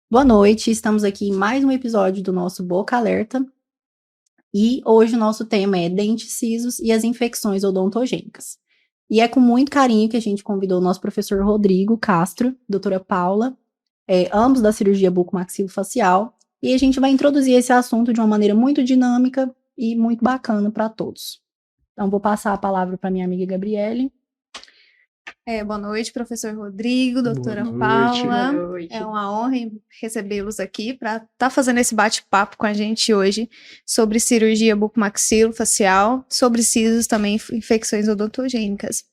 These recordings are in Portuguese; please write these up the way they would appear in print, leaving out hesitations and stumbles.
Boa noite, estamos aqui em mais um episódio do nosso Boca Alerta e hoje o nosso tema é dentes cisos e as infecções odontogênicas. E é com muito carinho que a gente convidou o nosso professor Rodrigo Castro, doutora Paula, ambos da cirurgia bucomaxilofacial, e a gente vai introduzir esse assunto de uma maneira muito dinâmica e muito bacana para todos. Então, vou passar a palavra para minha amiga Gabriele. Boa noite, professor Rodrigo, doutora Boa noite. Paula. Boa noite. É uma honra recebê-los aqui para estar fazendo esse bate-papo com a gente hoje sobre cirurgia bucomaxilofacial, sobre sisos também, infecções odontogênicas.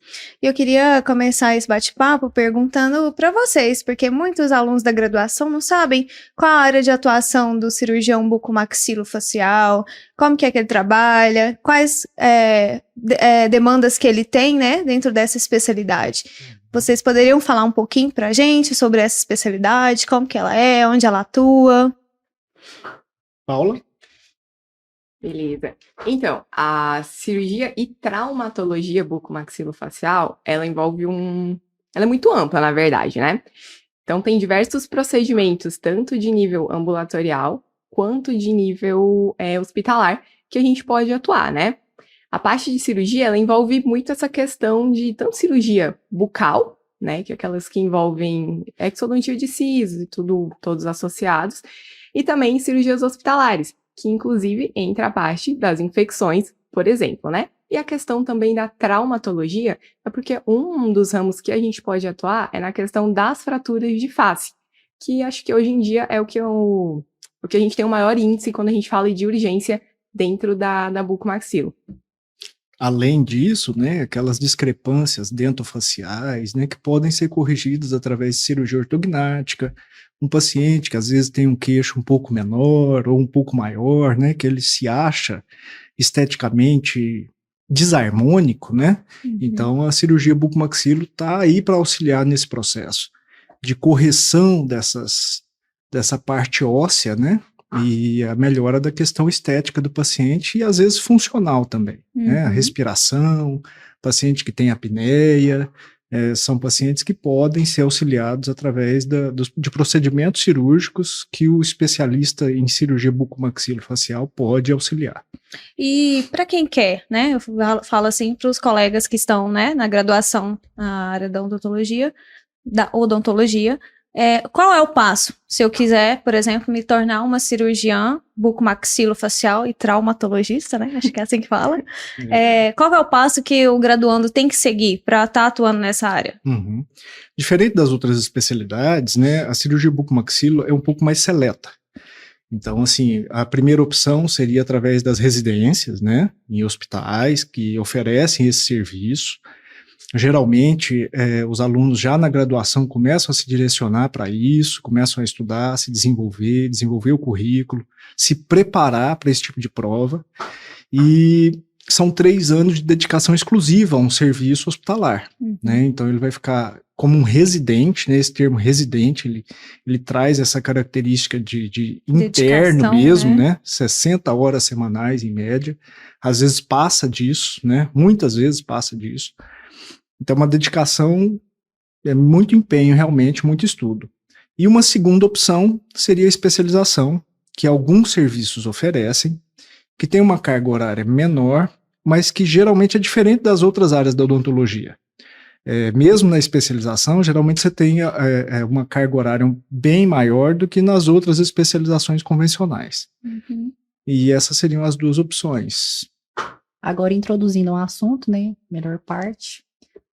E eu queria começar esse bate-papo perguntando para vocês, porque muitos alunos da graduação não sabem qual a área de atuação do cirurgião bucomaxilofacial, como que é que ele trabalha, quais demandas que ele tem, né, dentro dessa especialidade. Vocês poderiam falar um pouquinho pra gente sobre essa especialidade, como que ela é, onde ela atua? Paula? Beleza. Então, a cirurgia e traumatologia bucomaxilofacial, ela envolve Ela é muito ampla, na verdade, né? Então, tem diversos procedimentos, tanto de nível ambulatorial, quanto de nível hospitalar, que a gente pode atuar, né? A parte de cirurgia, ela envolve muito essa questão de tanto cirurgia bucal, né, que é aquelas que envolvem exodontia de sisos e todos associados, e também cirurgias hospitalares, que inclusive entra a parte das infecções, por exemplo, né? E a questão também da traumatologia é porque um dos ramos que a gente pode atuar é na questão das fraturas de face, que acho que hoje em dia é o que a gente tem o maior índice quando a gente fala de urgência dentro da bucomaxilo. Além disso, né, aquelas discrepâncias dentofaciais, né, que podem ser corrigidas através de cirurgia ortognática, um paciente que às vezes tem um queixo um pouco menor ou um pouco maior, né, que ele se acha esteticamente desarmônico, né, então a cirurgia bucomaxilo está aí para auxiliar nesse processo de correção dessa parte óssea, né, e a melhora da questão estética do paciente e às vezes funcional também, né? A respiração, paciente que tem apneia, são pacientes que podem ser auxiliados através de procedimentos cirúrgicos que o especialista em cirurgia bucomaxilofacial pode auxiliar. E para quem quer, né? Eu falo assim para os colegas que estão, né, na graduação na área da odontologia, qual é o passo? Se eu quiser, por exemplo, me tornar uma cirurgiã bucomaxilofacial e traumatologista, né? Acho que é assim que fala. Qual é o passo que o graduando tem que seguir para estar atuando nessa área? Diferente das outras especialidades, né, a cirurgia bucomaxilo é um pouco mais seleta. Então, assim, a primeira opção seria através das residências, né, em hospitais que oferecem esse serviço. Geralmente, os alunos já na graduação começam a se direcionar para isso, começam a estudar, se desenvolver o currículo, se preparar para esse tipo de prova, e são 3 anos de dedicação exclusiva a um serviço hospitalar, né? Então ele vai ficar como um residente, né? Esse termo residente, ele traz essa característica de interno mesmo, né? 60 horas semanais em média, às vezes passa disso, né? Muitas vezes passa disso. Então, uma dedicação, muito empenho, realmente, muito estudo. E uma segunda opção seria a especialização, que alguns serviços oferecem, que tem uma carga horária menor, mas que geralmente é diferente das outras áreas da odontologia. Mesmo na especialização, geralmente você tem uma carga horária bem maior do que nas outras especializações convencionais. E essas seriam as duas opções. Agora, introduzindo um assunto, né, melhor parte.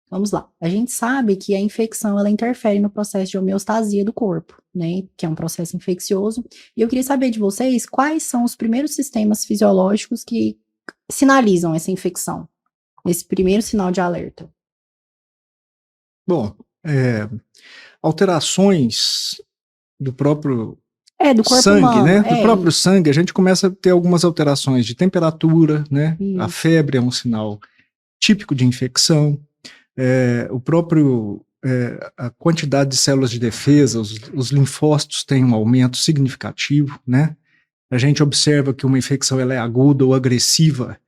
Vamos lá. A gente sabe que a infecção, ela interfere no processo de homeostasia do corpo, né, que é um processo infeccioso. E eu queria saber de vocês quais são os primeiros sistemas fisiológicos que sinalizam essa infecção, esse primeiro sinal de alerta. Bom, alterações do próprio do corpo sangue, humano, né? Do próprio sangue, a gente começa a ter algumas alterações de temperatura, né? A febre é um sinal típico de infecção. A quantidade de células de defesa, os linfócitos têm um aumento significativo, né? A gente observa que uma infecção ela é aguda ou agressiva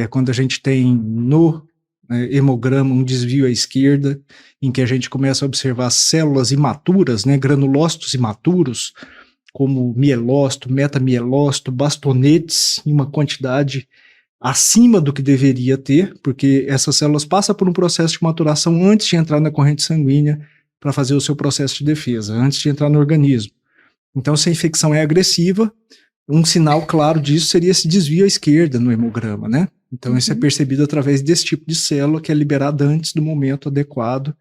quando a gente tem no hemograma, um desvio à esquerda, em que a gente começa a observar células imaturas, né, granulócitos imaturos, como mielócito, metamielócito, bastonetes, em uma quantidade acima do que deveria ter, porque essas células passam por um processo de maturação antes de entrar na corrente sanguínea para fazer o seu processo de defesa, antes de entrar no organismo. Então, se a infecção é agressiva, um sinal claro disso seria esse desvio à esquerda no hemograma, né? Então, isso é percebido através desse tipo de célula que é liberada antes do momento adequado,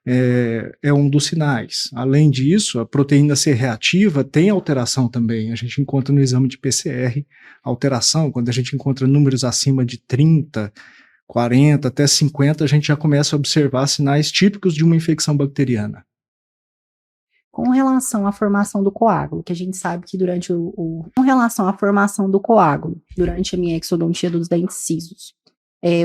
é um dos sinais. Além disso, a proteína C reativa tem alteração também. A gente encontra no exame de PCR alteração, quando a gente encontra números acima de 30, 40, até 50, a gente já começa a observar sinais típicos de uma infecção bacteriana. Com relação à formação do coágulo, que a gente sabe que durante com relação à formação do coágulo, durante a minha exodontia dos dentes cisos,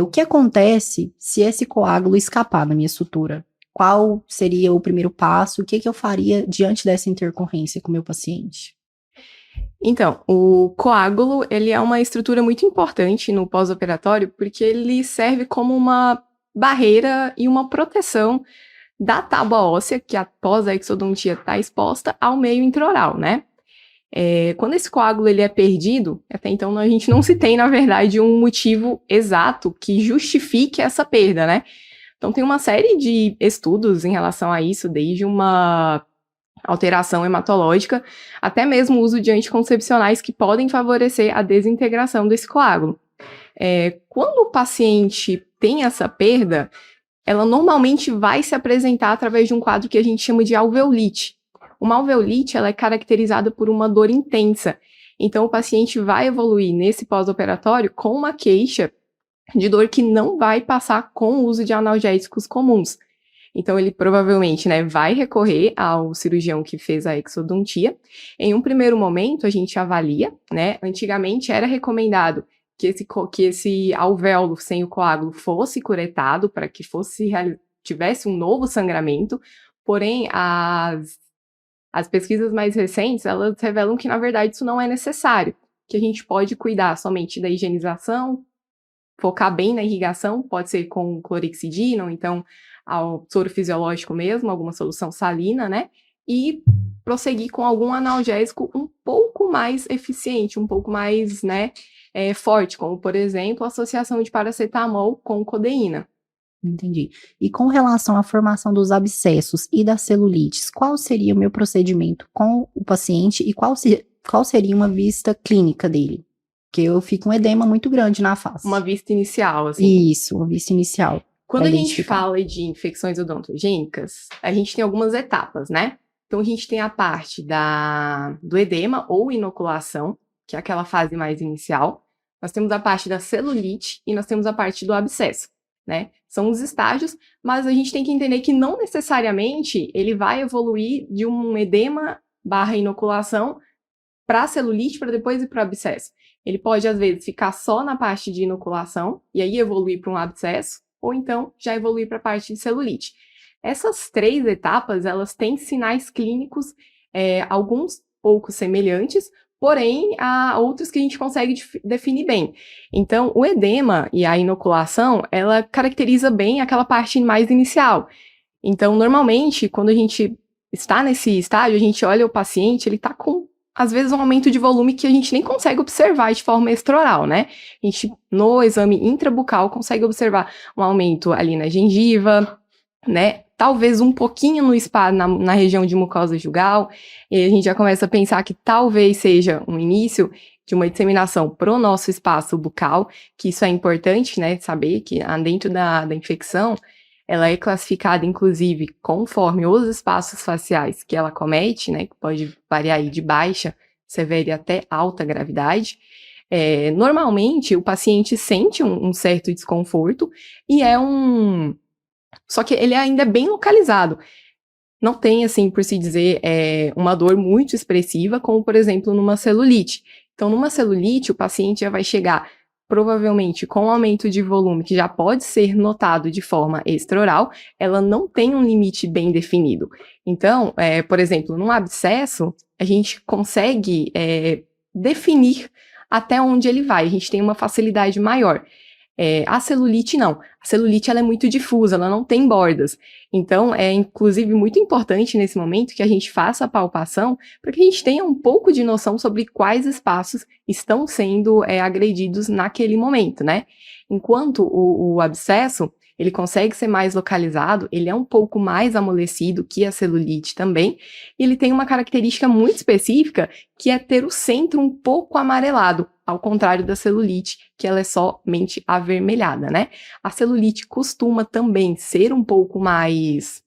o que acontece se esse coágulo escapar da minha sutura? Qual seria o primeiro passo? O que eu faria diante dessa intercorrência com o meu paciente? Então, o coágulo, ele é uma estrutura muito importante no pós-operatório, porque ele serve como uma barreira e uma proteção da tábua óssea, que após a exodontia está exposta ao meio intraoral, né? Quando esse coágulo ele é perdido, até então a gente não se tem, na verdade, um motivo exato que justifique essa perda, né? Então tem uma série de estudos em relação a isso, desde uma alteração hematológica, até mesmo o uso de anticoncepcionais que podem favorecer a desintegração desse coágulo. Quando o paciente tem essa perda, ela normalmente vai se apresentar através de um quadro que a gente chama de alveolite. Uma alveolite, ela é caracterizada por uma dor intensa. Então, o paciente vai evoluir nesse pós-operatório com uma queixa de dor que não vai passar com o uso de analgésicos comuns. Então, ele provavelmente, né, vai recorrer ao cirurgião que fez a exodontia. Em um primeiro momento, a gente avalia, né? Antigamente era recomendado que esse alvéolo sem o coágulo fosse curetado para que tivesse um novo sangramento, porém as pesquisas mais recentes, elas revelam que na verdade isso não é necessário, que a gente pode cuidar somente da higienização, focar bem na irrigação, pode ser com clorexidina, ou então ao soro fisiológico mesmo, alguma solução salina, né? E prosseguir com algum analgésico um pouco mais eficiente, um pouco mais, né, forte, como, por exemplo, a associação de paracetamol com codeína. Entendi. E com relação à formação dos abscessos e das celulites, qual seria o meu procedimento com o paciente e qual seria uma vista clínica dele? Porque eu fico um edema muito grande na face. Uma vista inicial, assim. Isso, uma vista inicial. Quando a gente fala de infecções odontogênicas, a gente tem algumas etapas, né? Então, a gente tem a parte do edema ou inoculação, que é aquela fase mais inicial. Nós temos a parte da celulite e nós temos a parte do abscesso, né? São os estágios, mas a gente tem que entender que não necessariamente ele vai evoluir de um edema / inoculação para a celulite para depois ir para o abscesso. Ele pode, às vezes, ficar só na parte de inoculação e aí evoluir para um abscesso, ou então já evoluir para a parte de celulite. Essas 3 etapas, elas têm sinais clínicos, alguns pouco semelhantes, porém, há outros que a gente consegue definir bem. Então, o edema e a inoculação, ela caracteriza bem aquela parte mais inicial. Então, normalmente, quando a gente está nesse estágio, a gente olha o paciente, ele está com, às vezes, um aumento de volume que a gente nem consegue observar de forma extraoral, né? A gente, no exame intrabucal, consegue observar um aumento ali na gengiva, né? Talvez um pouquinho no spa, na região de mucosa jugal, e a gente já começa a pensar que talvez seja um início de uma disseminação para o nosso espaço bucal, que isso é importante, né, saber que dentro da infecção, ela é classificada, inclusive, conforme os espaços faciais que ela comete, né, que pode variar aí de baixa, severa e até alta gravidade. Normalmente, o paciente sente um certo desconforto e só que ele ainda é bem localizado. Não tem, assim, por se dizer, uma dor muito expressiva, como, por exemplo, numa celulite. Então, numa celulite, o paciente já vai chegar, provavelmente, com um aumento de volume que já pode ser notado de forma extraoral, ela não tem um limite bem definido. Então, por exemplo, num abscesso, a gente consegue definir até onde ele vai, a gente tem uma facilidade maior. A celulite não. A celulite ela é muito difusa, ela não tem bordas. Então, é inclusive muito importante nesse momento que a gente faça a palpação para que a gente tenha um pouco de noção sobre quais espaços estão sendo agredidos naquele momento, né? Enquanto o abscesso, ele consegue ser mais localizado, ele é um pouco mais amolecido que a celulite também, e ele tem uma característica muito específica, que é ter o centro um pouco amarelado, ao contrário da celulite, que ela é somente avermelhada, né? A celulite costuma também ser um pouco mais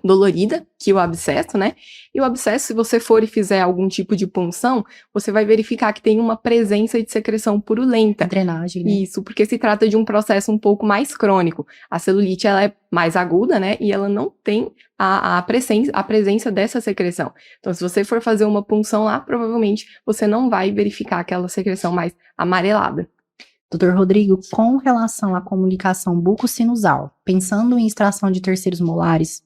dolorida que o abscesso, né? E o abscesso, se você for e fizer algum tipo de punção, você vai verificar que tem uma presença de secreção purulenta. Drenagem, né? Isso, porque se trata de um processo um pouco mais crônico. A celulite, ela é mais aguda, né? E ela não tem a presença dessa secreção. Então, se você for fazer uma punção lá, provavelmente você não vai verificar aquela secreção mais amarelada. Doutor Rodrigo, com relação à comunicação bucosinusal, pensando em extração de terceiros molares,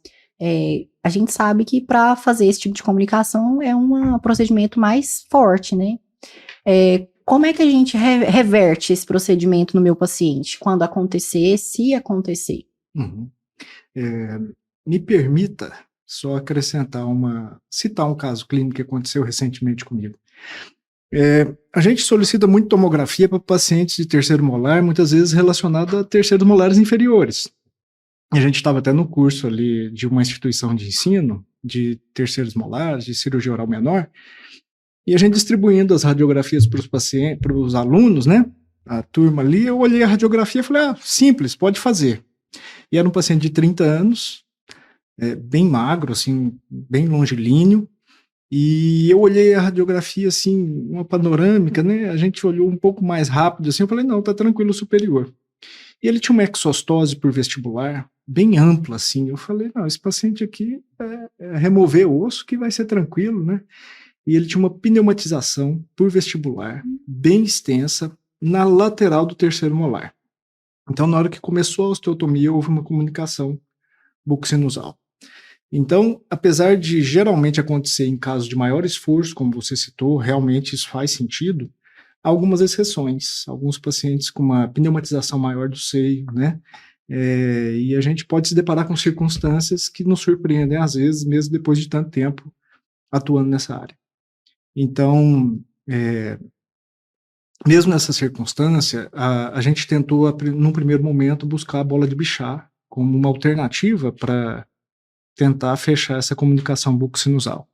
a gente sabe que para fazer esse tipo de comunicação é um procedimento mais forte, né? Como é que a gente reverte esse procedimento no meu paciente? Quando acontecer, se acontecer? Uhum. Me permita só acrescentar citar um caso clínico que aconteceu recentemente comigo. A gente solicita muito tomografia para pacientes de terceiro molar, muitas vezes relacionado a terceiros molares inferiores. A gente estava até no curso ali de uma instituição de ensino, de terceiros molares, de cirurgia oral menor, e a gente distribuindo as radiografias para os pacientes, para os alunos, né? A turma ali, eu olhei a radiografia e falei, simples, pode fazer. E era um paciente de 30 anos, bem magro, assim, bem longilíneo, e eu olhei a radiografia, assim, uma panorâmica, né? A gente olhou um pouco mais rápido, assim, eu falei, não, tá tranquilo, superior. E ele tinha uma exostose por vestibular, bem ampla, assim. Eu falei, não, esse paciente aqui é remover o osso que vai ser tranquilo, né? E ele tinha uma pneumatização por vestibular, bem extensa, na lateral do terceiro molar. Então, na hora que começou a osteotomia, houve uma comunicação bucosinusal. Então, apesar de geralmente acontecer em casos de maior esforço, como você citou, realmente isso faz sentido, há algumas exceções, alguns pacientes com uma pneumatização maior do seio, né? E a gente pode se deparar com circunstâncias que nos surpreendem, às vezes, mesmo depois de tanto tempo atuando nessa área. Então, mesmo nessa circunstância, a gente tentou, num primeiro momento, buscar a bola de Bichat como uma alternativa para tentar fechar essa comunicação bucosinusal.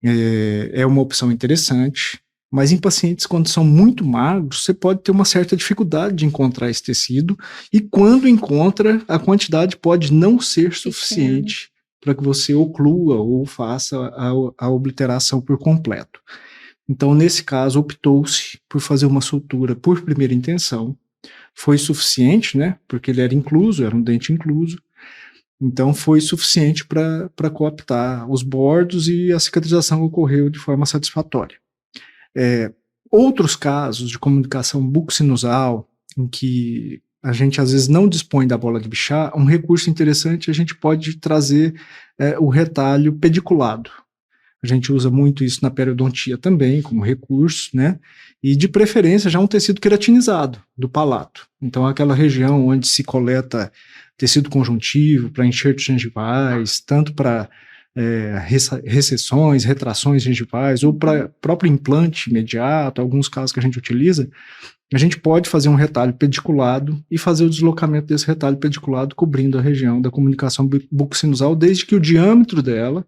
É uma opção interessante, mas em pacientes quando são muito magros, você pode ter uma certa dificuldade de encontrar esse tecido, e quando encontra, a quantidade pode não ser suficiente para que você oclua ou faça a obliteração por completo. Então, nesse caso, optou-se por fazer uma sutura por primeira intenção. Foi suficiente, né? Porque ele era incluso, era um dente incluso. Então, foi suficiente para coaptar os bordos, e a cicatrização ocorreu de forma satisfatória. Outros casos de comunicação bucosinusal, em que a gente às vezes não dispõe da bola de Bichat, um recurso interessante, a gente pode trazer o retalho pediculado. A gente usa muito isso na periodontia também, como recurso, né? E de preferência já um tecido queratinizado do palato. Então, aquela região onde se coleta tecido conjuntivo para enxertos gengivais, tanto para recessões, retrações gengivais, ou para próprio implante imediato, alguns casos que a gente utiliza, a gente pode fazer um retalho pediculado e fazer o deslocamento desse retalho pediculado cobrindo a região da comunicação bucosinusal, desde que o diâmetro dela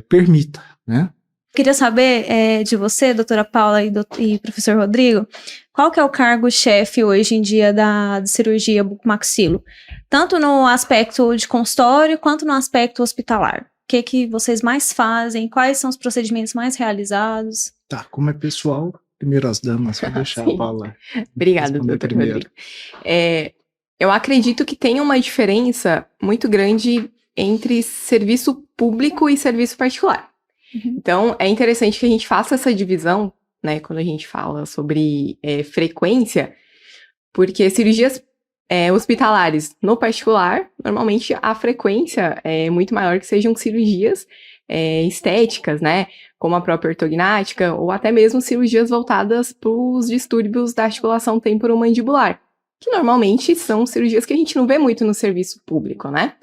permita, né? Queria saber de você, doutora Paula e professor Rodrigo, qual que é o cargo-chefe hoje em dia da cirurgia bucomaxilo? Tanto no aspecto de consultório, quanto no aspecto hospitalar. O que vocês mais fazem? Quais são os procedimentos mais realizados? Tá, como é pessoal, primeiro as damas, vou deixar a Paula. Obrigada, doutor Rodrigo. Eu acredito que tem uma diferença muito grande entre serviço público e serviço particular. Então, é interessante que a gente faça essa divisão, né, quando a gente fala sobre frequência, porque cirurgias hospitalares no particular, normalmente a frequência é muito maior que sejam cirurgias estéticas, né, como a própria ortognática, ou até mesmo cirurgias voltadas para os distúrbios da articulação temporomandibular. que normalmente são cirurgias que a gente não vê muito no serviço público, né?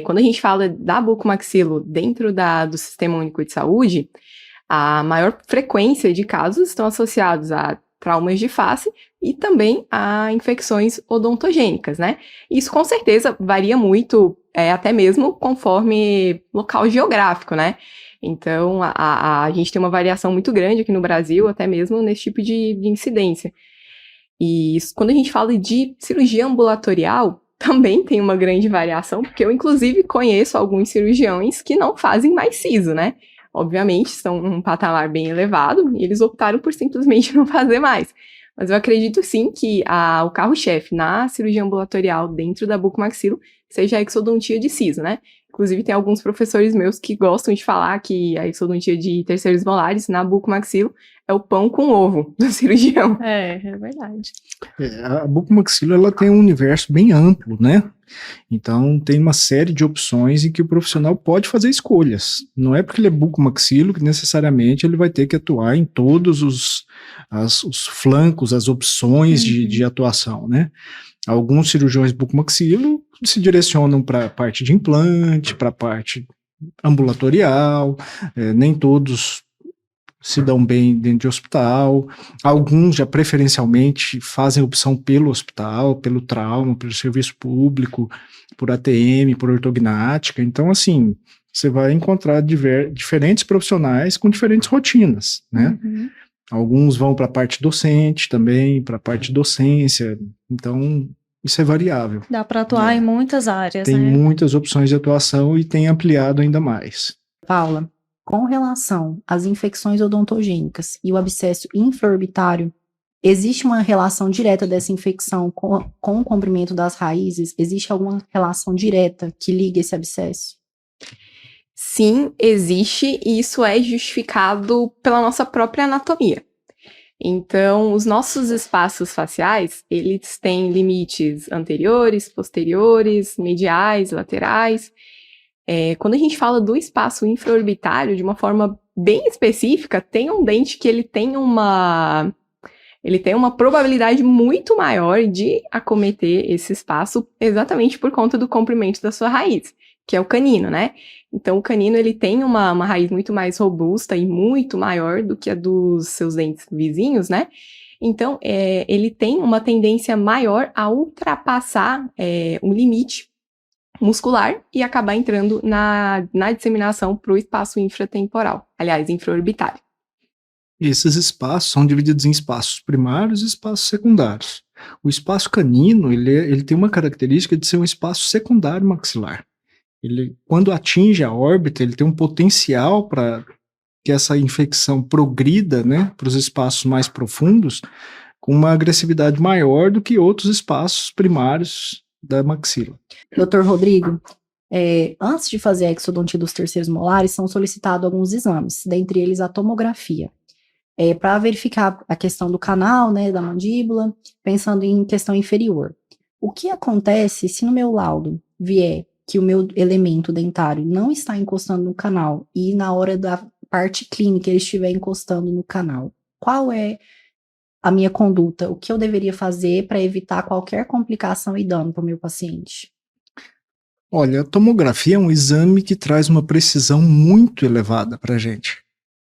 Quando a gente fala da bucomaxilo dentro do Sistema Único de Saúde, a maior frequência de casos estão associados a traumas de face e também a infecções odontogênicas, né? Isso com certeza varia muito, até mesmo conforme local geográfico, né? Então, a gente tem uma variação muito grande aqui no Brasil, até mesmo nesse tipo de incidência. E quando a gente fala de cirurgia ambulatorial, também tem uma grande variação, porque eu, inclusive, conheço alguns cirurgiões que não fazem mais siso, né? Obviamente, estão num patamar bem elevado, e eles optaram por simplesmente não fazer mais. Mas eu acredito, sim, que o carro-chefe na cirurgia ambulatorial dentro da bucomaxilo seja a exodontia de siso, né? Inclusive, tem alguns professores meus que gostam de falar que a exodontia de terceiros molares na bucomaxilo é o pão com ovo do cirurgião. É verdade. A bucomaxilo, ela tem um universo bem amplo, né? Então, tem uma série de opções em que o profissional pode fazer escolhas. Não é porque ele é bucomaxilo que necessariamente ele vai ter que atuar em todos os flancos, as opções de atuação, né? Alguns cirurgiões bucomaxilo se direcionam para a parte de implante, para a parte ambulatorial, nem todos se dão bem dentro de hospital, alguns já preferencialmente fazem opção pelo hospital, pelo trauma, pelo serviço público, por ATM, por ortognática. Então, assim, você vai encontrar diferentes profissionais com diferentes rotinas, né? Alguns vão para a parte docente também, para a parte de docência, então isso é variável. Dá para atuar em muitas áreas, Tem né? muitas opções de atuação e tem ampliado ainda mais. Paula, com relação às infecções odontogênicas e o abscesso infraorbitário, existe uma relação direta dessa infecção com o comprimento das raízes? Existe alguma relação direta que liga esse abscesso? Sim, existe, e isso é justificado pela nossa própria anatomia. Então, os nossos espaços faciais, eles têm limites anteriores, posteriores, mediais, laterais. Quando a gente fala do espaço infraorbitário, de uma forma bem específica, tem um dente que ele tem uma probabilidade muito maior de acometer esse espaço exatamente por conta do comprimento da sua raiz, que é o canino, né? Então, o canino, ele tem uma raiz muito mais robusta e muito maior do que a dos seus dentes vizinhos, né? Então, ele tem uma tendência maior a ultrapassar um limite muscular e acabar entrando na disseminação para o espaço infratemporal, aliás, infraorbitário. Esses espaços são divididos em espaços primários e espaços secundários. O espaço canino, ele tem uma característica de ser um espaço secundário maxilar. Ele, quando atinge a órbita, ele tem um potencial para que essa infecção progrida, né, para os espaços mais profundos, com uma agressividade maior do que outros espaços primários da maxila. Dr. Rodrigo, antes de fazer a exodontia dos terceiros molares, são solicitados alguns exames, dentre eles a tomografia, para verificar a questão do canal, né, da mandíbula, pensando em questão inferior. O que acontece se no meu laudo vier que o meu elemento dentário não está encostando no canal e na hora da parte clínica ele estiver encostando no canal? Qual é a minha conduta? O que eu deveria fazer para evitar qualquer complicação e dano para o meu paciente? Olha, a tomografia é um exame que traz uma precisão muito elevada para a gente.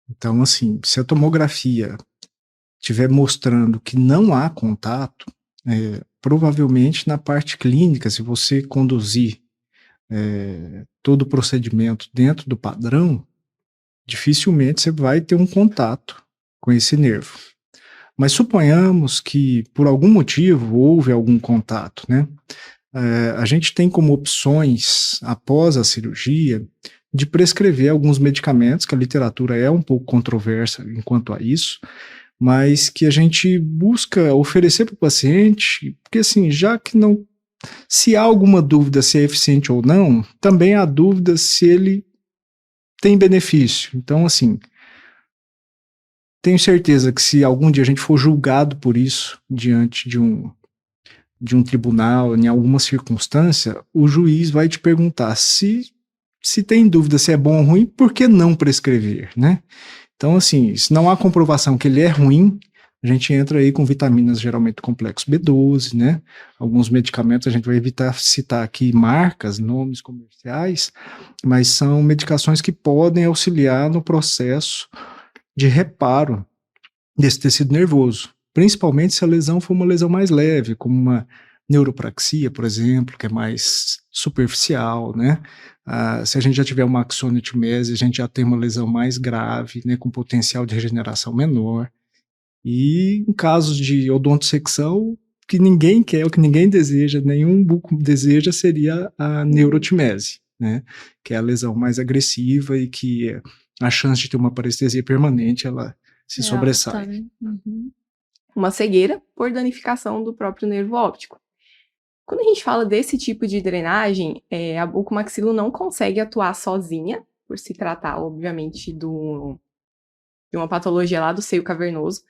Então, assim, se a tomografia estiver mostrando que não há contato, provavelmente na parte clínica, se você conduzir todo o procedimento dentro do padrão, dificilmente você vai ter um contato com esse nervo. Mas suponhamos que por algum motivo houve algum contato, né? A gente tem como opções, após a cirurgia, de prescrever alguns medicamentos, que a literatura é um pouco controversa enquanto a isso, mas que a gente busca oferecer para o paciente, porque assim, já que não, se há alguma dúvida se é eficiente ou não, também há dúvida se ele tem benefício. Então, assim, tenho certeza que se algum dia a gente for julgado por isso diante de um tribunal, em alguma circunstância, o juiz vai te perguntar se tem dúvida se é bom ou ruim, por que não prescrever, né? Então, assim, se não há comprovação que ele é ruim, a gente entra aí com vitaminas geralmente do complexo B12, né? Alguns medicamentos, a gente vai evitar citar aqui marcas, nomes comerciais, mas são medicações que podem auxiliar no processo de reparo desse tecido nervoso, principalmente se a lesão for uma lesão mais leve, como uma neuropraxia, por exemplo, que é mais superficial, né? Se a gente já tiver uma axoniotimese, a gente já tem uma lesão mais grave, né, com potencial de regeneração menor. E em casos de odontosecção, o que ninguém quer, o que ninguém deseja, nenhum buco deseja, seria a neurotimese, né? Que é a lesão mais agressiva e que a chance de ter uma parestesia permanente, ela se sobressai. Alta, né? Uhum. Uma cegueira por danificação do próprio nervo óptico. Quando a gente fala desse tipo de drenagem, a bucomaxilo não consegue atuar sozinha, por se tratar, obviamente, de uma patologia lá do seio cavernoso.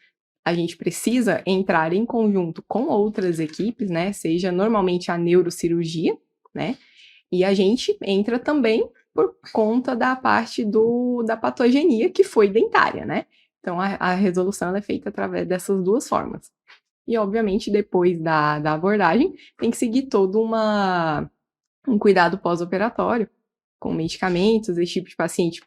A gente precisa entrar em conjunto com outras equipes, né? Seja normalmente a neurocirurgia, né? E a gente entra também por conta da parte da patogenia que foi dentária, né? Então, a resolução ela é feita através dessas duas formas. E, obviamente, depois da abordagem, tem que seguir todo um cuidado pós-operatório, com medicamentos. Esse tipo de paciente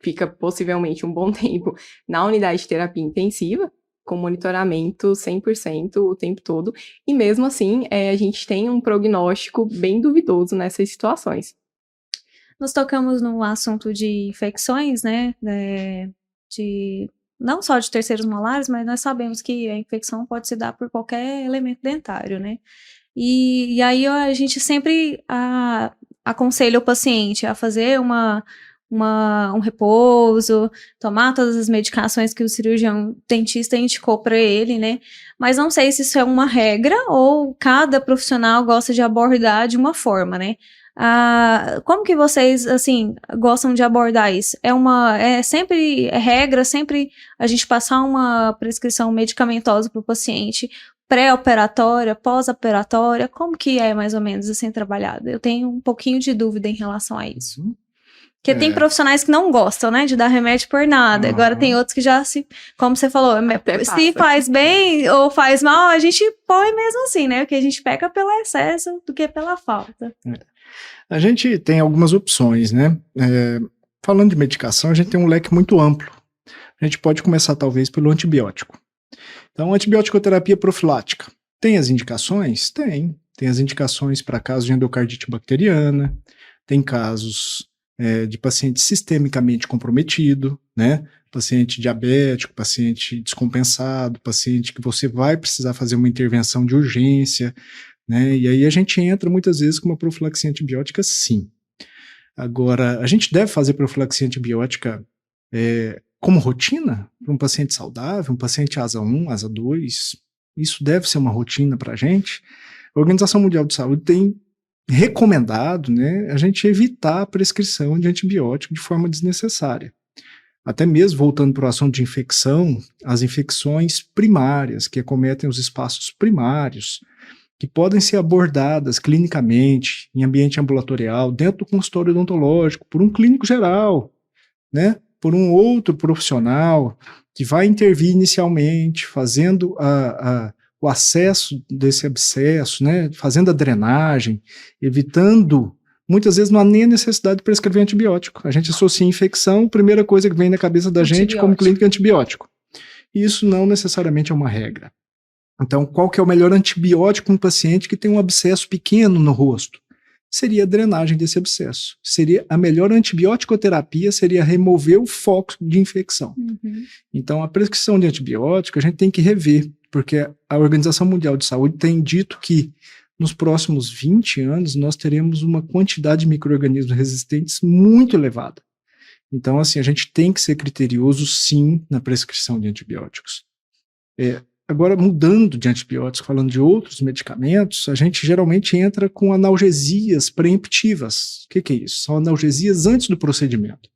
fica possivelmente um bom tempo na unidade de terapia intensiva, com monitoramento 100% o tempo todo. E, mesmo assim, a gente tem um prognóstico bem duvidoso nessas situações. Nós tocamos no assunto de infecções, né? Não só de terceiros molares, mas nós sabemos que a infecção pode se dar por qualquer elemento dentário, né? E aí a gente sempre aconselha o paciente a fazer um repouso, tomar todas as medicações que o cirurgião dentista indicou para ele, né? Mas não sei se isso é uma regra ou cada profissional gosta de abordar de uma forma, né? Como que vocês, assim, gostam de abordar isso? É sempre regra, sempre a gente passar uma prescrição medicamentosa para o paciente, pré-operatória, pós-operatória, como que é mais ou menos assim trabalhado? Eu tenho um pouquinho de dúvida em relação a isso. Porque tem profissionais que não gostam, né, de dar remédio por nada. Agora tem outros que já como você falou, se faz bem ou faz mal, a gente põe mesmo assim, né? Porque a gente peca pelo excesso do que pela falta. A gente tem algumas opções, né? Falando de medicação, a gente tem um leque muito amplo. A gente pode começar talvez pelo antibiótico. Então, antibiótico-terapia profilática. Tem as indicações? Tem. Tem as indicações para casos de endocardite bacteriana, tem casos de paciente sistemicamente comprometido, né? Paciente diabético, paciente descompensado, paciente que você vai precisar fazer uma intervenção de urgência, né? E aí a gente entra muitas vezes com uma profilaxia antibiótica, sim. Agora, a gente deve fazer profilaxia antibiótica como rotina para um paciente saudável, um paciente asa 1, asa 2, isso deve ser uma rotina para a gente. A Organização Mundial de Saúde tem recomendado, né, a gente evitar a prescrição de antibiótico de forma desnecessária. Até mesmo, voltando para o assunto de infecção, as infecções primárias, que acometem os espaços primários, que podem ser abordadas clinicamente, em ambiente ambulatorial, dentro do consultório odontológico, por um clínico geral, né, por um outro profissional que vai intervir inicialmente, fazendo o acesso desse abscesso, né, fazendo a drenagem, evitando, muitas vezes não há nem a necessidade de prescrever antibiótico. A gente associa infecção, a primeira coisa que vem na cabeça da gente como clínica antibiótico. E isso não necessariamente é uma regra. Então, qual que é o melhor antibiótico para um paciente que tem um abscesso pequeno no rosto? Seria a drenagem desse abscesso. Seria a melhor antibiótico-terapia, seria remover o foco de infecção. Então, a prescrição de antibiótico a gente tem que rever, porque a Organização Mundial de Saúde tem dito que nos próximos 20 anos nós teremos uma quantidade de micro-organismos resistentes muito elevada. Então, assim, a gente tem que ser criterioso, sim, na prescrição de antibióticos. Agora, mudando de antibióticos, falando de outros medicamentos, a gente geralmente entra com analgesias preemptivas. O que é isso? São analgesias antes do procedimento.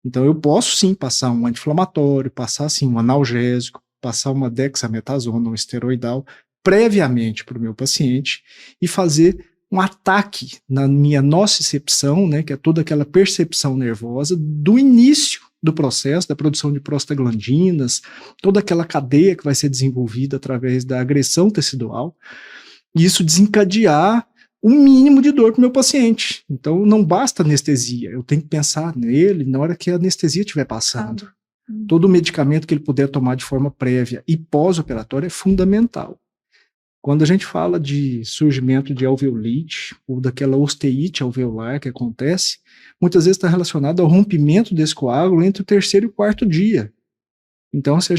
Então, eu posso sim passar um anti-inflamatório, passar sim um analgésico, passar uma dexametasona, um esteroidal, previamente para o meu paciente e fazer um ataque na minha nocicepção, né, que é toda aquela percepção nervosa do início do processo da produção de prostaglandinas, toda aquela cadeia que vai ser desenvolvida através da agressão tecidual, e isso desencadear o mínimo de dor para o meu paciente. Então, não basta anestesia, eu tenho que pensar nele na hora que a anestesia estiver passando. Todo medicamento que ele puder tomar de forma prévia e pós-operatória é fundamental. Quando a gente fala de surgimento de alveolite ou daquela osteite alveolar que acontece, muitas vezes está relacionado ao rompimento desse coágulo entre o terceiro e o quarto dia. Então, se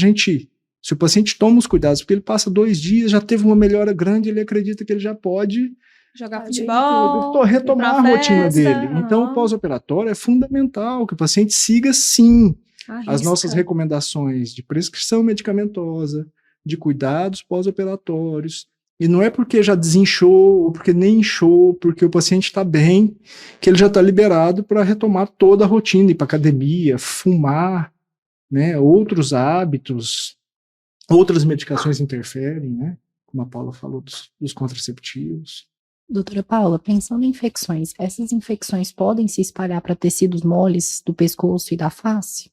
o paciente toma os cuidados, porque ele passa 2 dias, já teve uma melhora grande, ele acredita que ele já pode jogar futebol, retomar a rotina dele. Então, o pós-operatório é fundamental que o paciente siga, sim, as nossas recomendações de prescrição medicamentosa, de cuidados pós-operatórios. E não é porque já desinchou, ou porque nem inchou, porque o paciente está bem, que ele já está liberado para retomar toda a rotina, ir para academia, fumar, né, outros hábitos, outras medicações interferem, né, como a Paula falou dos contraceptivos. Doutora Paula, pensando em infecções, essas infecções podem se espalhar para tecidos moles do pescoço e da face?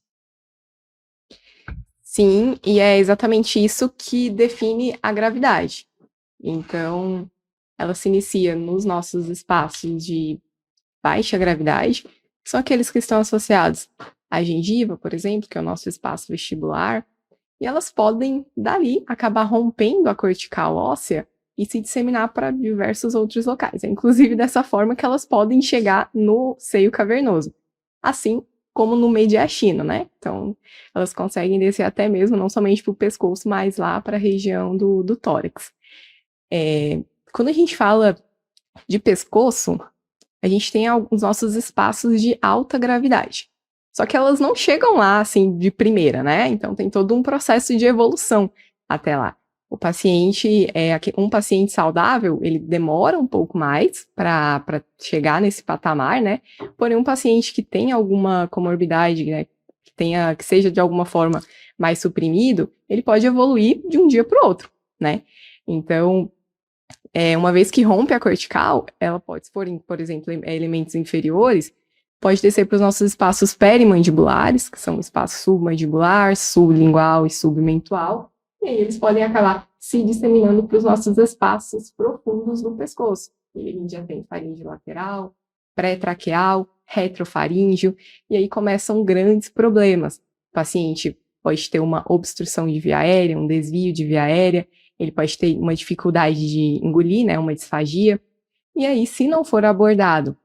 Sim, e é exatamente isso que define a gravidade. Então, ela se inicia nos nossos espaços de baixa gravidade, que são aqueles que estão associados à gengiva, por exemplo, que é o nosso espaço vestibular, e elas podem, dali, acabar rompendo a cortical óssea e se disseminar para diversos outros locais. É inclusive dessa forma que elas podem chegar no seio cavernoso, assim como no mediastino, né? Então, elas conseguem descer até mesmo, não somente para o pescoço, mas lá para a região do tórax. Quando a gente fala de pescoço, a gente tem os nossos espaços de alta gravidade. Só que elas não chegam lá, assim, de primeira, né? Então, tem todo um processo de evolução até lá. O paciente, um paciente saudável, ele demora um pouco mais para chegar nesse patamar, né? Porém, um paciente que tem alguma comorbidade, né, que seja de alguma forma mais suprimido, ele pode evoluir de um dia para o outro, né? Então, uma vez que rompe a cortical, ela pode, por exemplo, elementos inferiores, pode descer para os nossos espaços perimandibulares, que são o espaço submandibular, sublingual e submentual, e aí eles podem acabar se disseminando para os nossos espaços profundos do pescoço. E a gente já tem faringe lateral, pré-traqueal, retrofaríngeo, e aí começam grandes problemas. O paciente pode ter uma obstrução de via aérea, um desvio de via aérea, ele pode ter uma dificuldade de engolir, né, uma disfagia, e aí, se não for abordado,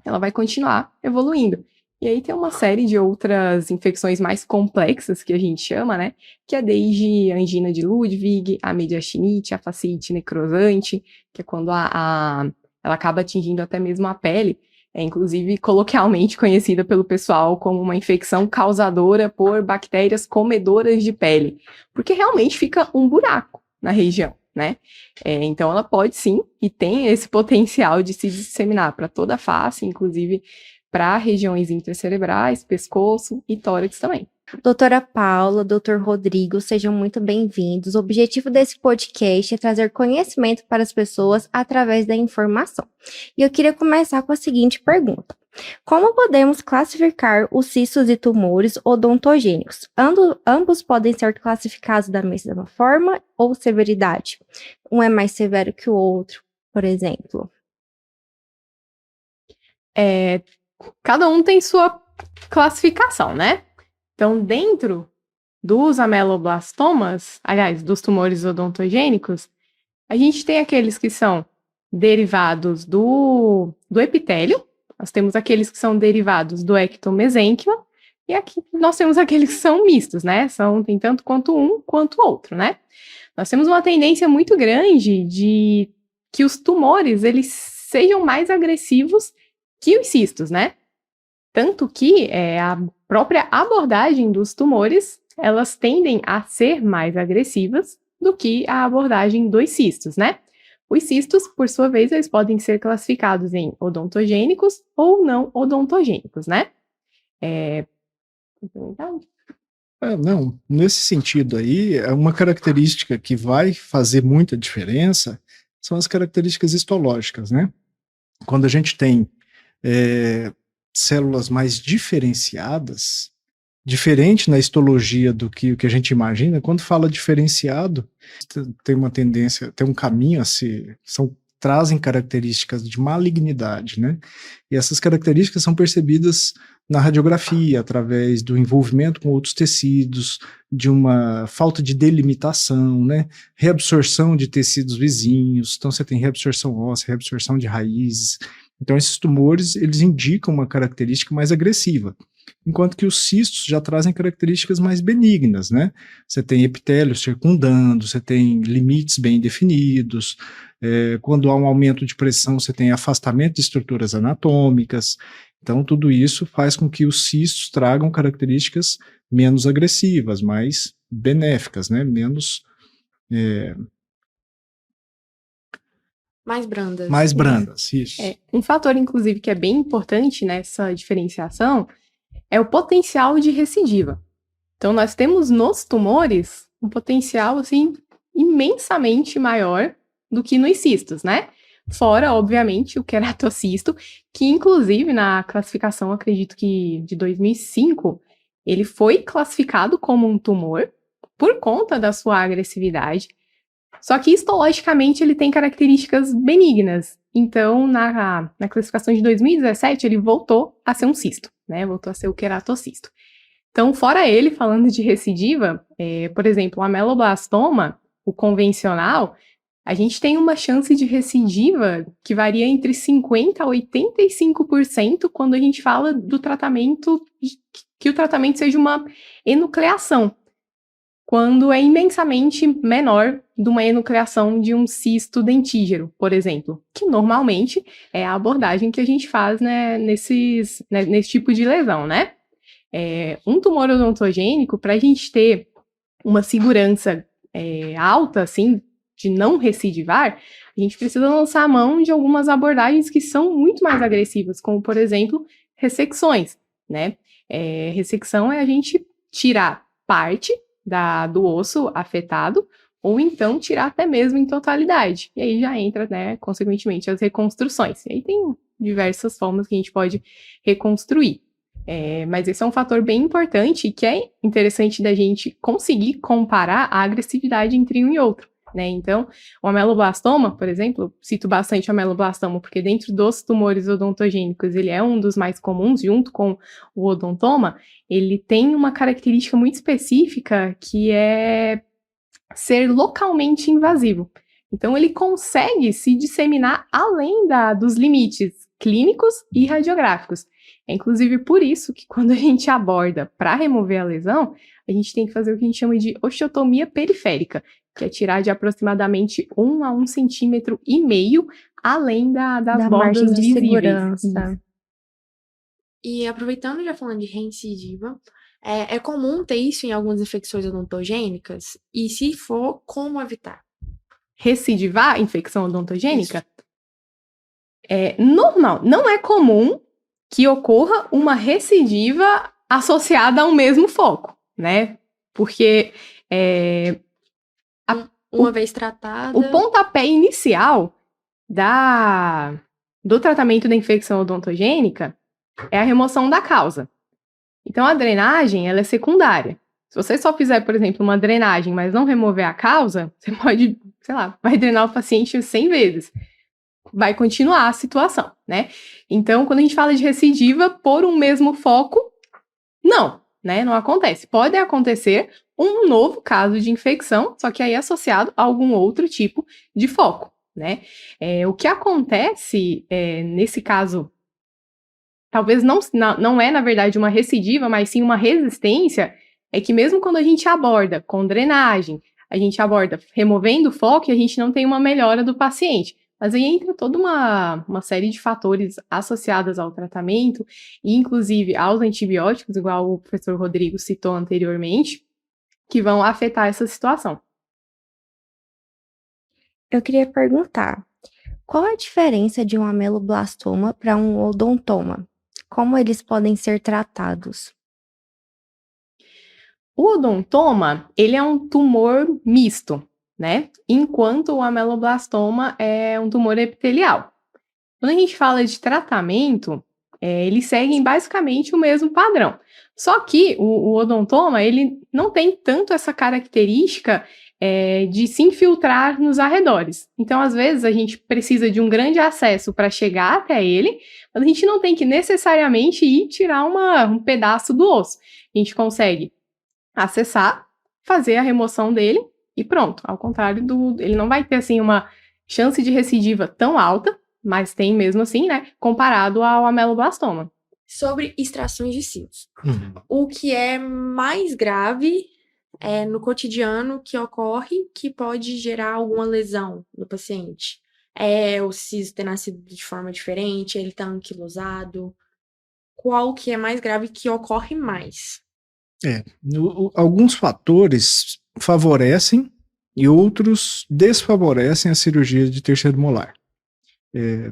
ela vai continuar evoluindo. E aí tem uma série de outras infecções mais complexas, que a gente chama, né, que é desde a angina de Ludwig, a mediastinite, a fasciite necrosante, que é quando ela acaba atingindo até mesmo a pele, inclusive coloquialmente conhecida pelo pessoal como uma infecção causadora por bactérias comedoras de pele, porque realmente fica um buraco na região, né? Então ela pode sim, e tem esse potencial de se disseminar para toda a face, inclusive para regiões intracerebrais, pescoço e tórax também. Doutora Paula, doutor Rodrigo, sejam muito bem-vindos. O objetivo desse podcast é trazer conhecimento para as pessoas através da informação. E eu queria começar com a seguinte pergunta. Como podemos classificar os cistos e tumores odontogênicos? Ambos podem ser classificados da mesma forma ou severidade? Um é mais severo que o outro, por exemplo? Cada um tem sua classificação, né? Então, dentro dos ameloblastomas, aliás, dos tumores odontogênicos, a gente tem aqueles que são derivados do epitélio, nós temos aqueles que são derivados do ectomesênquima, e aqui nós temos aqueles que são mistos, né? Tem tanto quanto um quanto o outro, né? Nós temos uma tendência muito grande de que os tumores, eles sejam mais agressivos que os cistos, né? Tanto que a própria abordagem dos tumores, elas tendem a ser mais agressivas do que a abordagem dos cistos, né? Os cistos, por sua vez, eles podem ser classificados em odontogênicos ou não odontogênicos, né? Não, nesse sentido aí, uma característica que vai fazer muita diferença são as características histológicas, né? Quando a gente tem células mais diferenciadas, diferente na histologia do que o que a gente imagina. Quando fala diferenciado, tem uma tendência, tem um caminho a se... trazem características de malignidade, né? E essas características são percebidas na radiografia, através do envolvimento com outros tecidos, de uma falta de delimitação, né? Reabsorção de tecidos vizinhos, então você tem reabsorção óssea, reabsorção de raízes. Então esses tumores, eles indicam uma característica mais agressiva, enquanto que os cistos já trazem características mais benignas, né? Você tem epitélio circundando, você tem limites bem definidos, quando há um aumento de pressão, você tem afastamento de estruturas anatômicas. Então, tudo isso faz com que os cistos tragam características menos agressivas, mais benéficas, né? Menos... mais brandas. Mais brandas, isso. Um fator, inclusive, que é bem importante nessa diferenciação é o potencial de recidiva. Então, nós temos nos tumores um potencial, assim, imensamente maior do que nos cistos, né? Fora, obviamente, o queratocisto, que inclusive na classificação, acredito que de 2005, ele foi classificado como um tumor por conta da sua agressividade, só que histologicamente ele tem características benignas. Então, na classificação de 2017, ele voltou a ser um cisto, né? Voltou a ser o queratocisto. Então, fora ele, falando de recidiva, por exemplo, o ameloblastoma, o convencional, a gente tem uma chance de recidiva que varia entre 50% a 85% quando a gente fala do tratamento, que o tratamento seja uma enucleação, quando é imensamente menor de uma enucleação de um cisto dentígero, por exemplo, que normalmente é a abordagem que a gente faz, né, nesse tipo de lesão, né? Um tumor odontogênico, para a gente ter uma segurança alta, assim, de não recidivar, a gente precisa lançar a mão de algumas abordagens que são muito mais agressivas, como, por exemplo, ressecções, né? Ressecção é a gente tirar parte do osso afetado, ou então tirar até mesmo em totalidade. E aí já entra, né, consequentemente, as reconstruções. E aí tem diversas formas que a gente pode reconstruir. Mas esse é um fator bem importante, que é interessante da gente conseguir comparar a agressividade entre um e outro, né? Então, o ameloblastoma, por exemplo, cito bastante o ameloblastoma, porque dentro dos tumores odontogênicos, ele é um dos mais comuns, junto com o odontoma. Ele tem uma característica muito específica, que é ser localmente invasivo. Então, ele consegue se disseminar além dos limites clínicos e radiográficos. É inclusive por isso que quando a gente aborda para remover a lesão, a gente tem que fazer o que a gente chama de osteotomia periférica, que é tirar de aproximadamente 1 a 1,5 centímetros além das da bordas margem de visíveis. segurança. E aproveitando, já falando de recidiva, é comum ter isso em algumas infecções odontogênicas? E se for, como evitar? Recidivar infecção odontogênica? Normal. Não é comum que ocorra uma recidiva associada ao mesmo foco, né? Porque uma vez tratada... o pontapé inicial do tratamento da infecção odontogênica é a remoção da causa. Então, a drenagem, ela é secundária. Se você só fizer, por exemplo, uma drenagem, mas não remover a causa, você pode, sei lá, vai drenar o paciente 100 vezes. Vai continuar a situação, né? Então, quando a gente fala de recidiva por um mesmo foco, não, né? Não acontece. Pode acontecer um novo caso de infecção, só que aí associado a algum outro tipo de foco, né? O que acontece nesse caso, talvez não é, na verdade, uma recidiva, mas sim uma resistência, é que mesmo quando a gente aborda com drenagem, a gente aborda removendo o foco, a gente não tem uma melhora do paciente. Mas aí entra toda uma série de fatores associados ao tratamento, e inclusive aos antibióticos, igual o professor Rodrigo citou anteriormente, que vão afetar essa situação. Eu queria perguntar, qual a diferença de um ameloblastoma para um odontoma? Como eles podem ser tratados? O odontoma, ele é um tumor misto, né? Enquanto o ameloblastoma é um tumor epitelial. Quando a gente fala de tratamento, Eles seguem basicamente o mesmo padrão. Só que o odontoma, ele não tem tanto essa característica de se infiltrar nos arredores. Então, às vezes, a gente precisa de um grande acesso para chegar até ele, mas a gente não tem que necessariamente ir tirar um pedaço do osso. A gente consegue acessar, fazer a remoção dele e pronto. Ao contrário ele não vai ter, assim, uma chance de recidiva tão alta, mas tem mesmo assim, né, comparado ao ameloblastoma. Sobre extrações de silos. O que é mais grave no cotidiano que ocorre que pode gerar alguma lesão no paciente? O siso ter nascido de forma diferente, ele tá anquilosado? Qual que é mais grave que ocorre mais? Alguns fatores favorecem e outros desfavorecem a cirurgia de terceiro molar.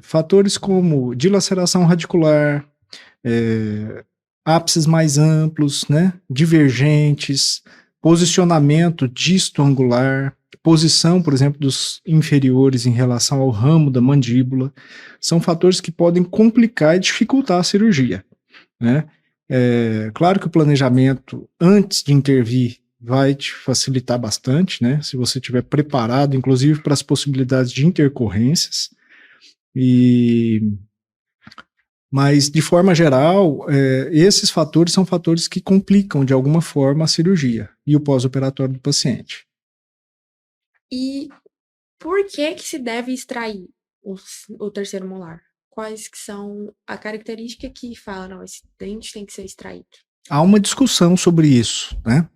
Fatores como dilaceração radicular, ápices mais amplos, né, divergentes, posicionamento disto-angular, posição, por exemplo, dos inferiores em relação ao ramo da mandíbula, são fatores que podem complicar e dificultar a cirurgia, né? Claro que o planejamento antes de intervir vai te facilitar bastante, né? Se você estiver preparado, inclusive para as possibilidades de intercorrências. Mas, de forma geral, esses fatores são fatores que complicam, de alguma forma, a cirurgia e o pós-operatório do paciente. E por que se deve extrair o terceiro molar? Quais que são a característica que fala, não, esse dente tem que ser extraído? Há uma discussão sobre isso, né?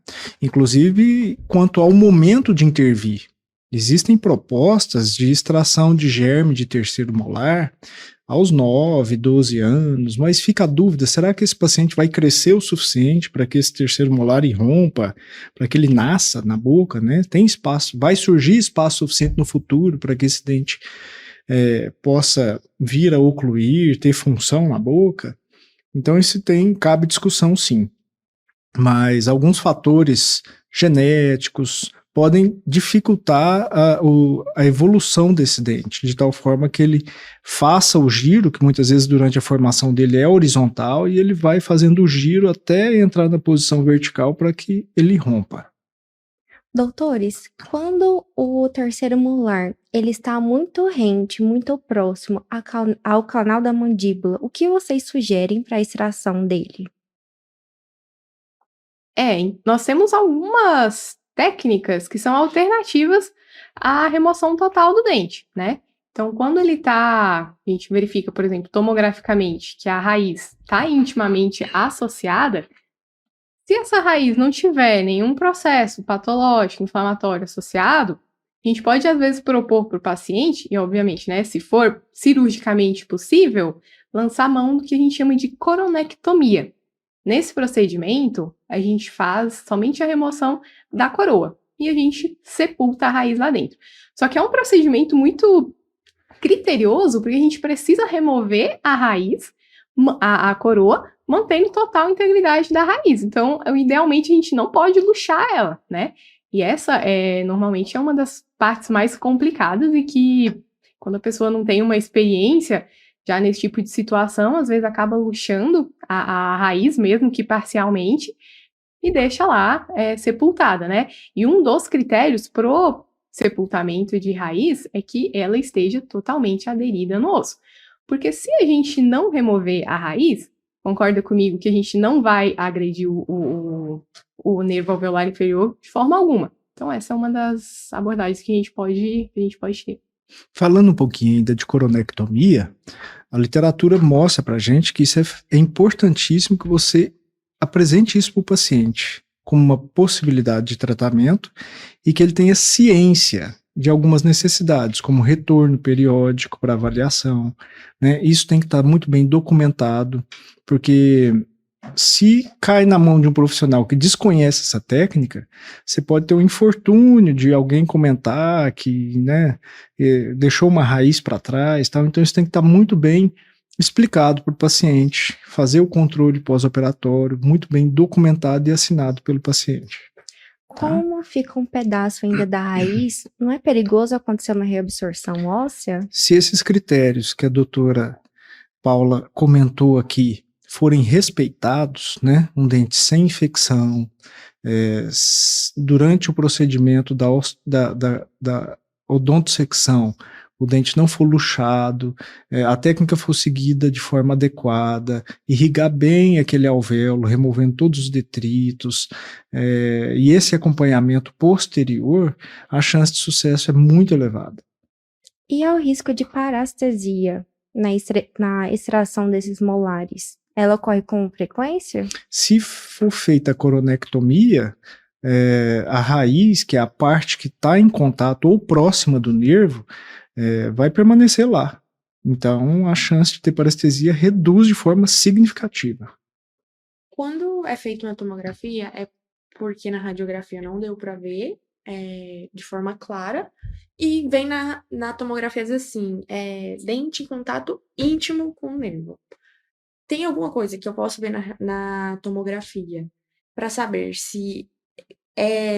Inclusive, quanto ao momento de intervir. Existem propostas de extração de germe de terceiro molar aos 9, 12 anos, mas fica a dúvida, será que esse paciente vai crescer o suficiente para que esse terceiro molar irrompa, para que ele nasça na boca, né? Tem espaço, vai surgir espaço suficiente no futuro para que esse dente possa vir a ocluir, ter função na boca? Então isso cabe discussão sim, mas alguns fatores genéticos podem dificultar a evolução desse dente, de tal forma que ele faça o giro, que muitas vezes durante a formação dele é horizontal, e ele vai fazendo o giro até entrar na posição vertical para que ele rompa. Doutores, quando o terceiro molar ele está muito rente, muito próximo ao canal da mandíbula, o que vocês sugerem para a extração dele? Nós temos algumas técnicas que são alternativas à remoção total do dente, né? Então, quando a gente verifica, por exemplo, tomograficamente, que a raiz está intimamente associada, se essa raiz não tiver nenhum processo patológico, inflamatório associado, a gente pode, às vezes, propor para o paciente, e obviamente, né, se for cirurgicamente possível, lançar mão do que a gente chama de coronectomia. Nesse procedimento, a gente faz somente a remoção da coroa e a gente sepulta a raiz lá dentro. Só que é um procedimento muito criterioso, porque a gente precisa remover a raiz, a coroa, mantendo total integridade da raiz. Então, idealmente, a gente não pode luxar ela, né? E essa, normalmente, é uma das partes mais complicadas e que, quando a pessoa não tem uma experiência já nesse tipo de situação, às vezes acaba luxando a raiz, mesmo que parcialmente, e deixa lá sepultada, né? E um dos critérios pro sepultamento de raiz é que ela esteja totalmente aderida no osso. Porque se a gente não remover a raiz, concorda comigo que a gente não vai agredir o nervo alveolar inferior de forma alguma. Então essa é uma das abordagens que a gente pode ter. Falando um pouquinho ainda de coronectomia, a literatura mostra pra gente que isso é importantíssimo que você apresente isso para o paciente como uma possibilidade de tratamento e que ele tenha ciência de algumas necessidades, como retorno periódico para avaliação, né? Isso tem que estar muito bem documentado, porque se cai na mão de um profissional que desconhece essa técnica, você pode ter um infortúnio de alguém comentar que, né, deixou uma raiz para trás, tal. Então isso tem que estar muito bem explicado para o paciente, fazer o controle pós-operatório, muito bem documentado e assinado pelo paciente. Como fica um pedaço ainda da raiz, não é perigoso acontecer uma reabsorção óssea? Se esses critérios que a doutora Paula comentou aqui, forem respeitados, né, um dente sem infecção, durante o procedimento da odontosecção, o dente não for luxado, a técnica for seguida de forma adequada, irrigar bem aquele alvéolo, removendo todos os detritos, e esse acompanhamento posterior, a chance de sucesso é muito elevada. E ao risco de parestesia na extração desses molares? Ela ocorre com frequência? Se for feita a coronectomia, a raiz, que é a parte que está em contato ou próxima do nervo, vai permanecer lá. Então, a chance de ter parestesia reduz de forma significativa. Quando é feita uma tomografia, é porque na radiografia não deu para ver de forma clara, e vem na tomografia assim, dente em contato íntimo com o nervo. Tem alguma coisa que eu posso ver na tomografia para saber se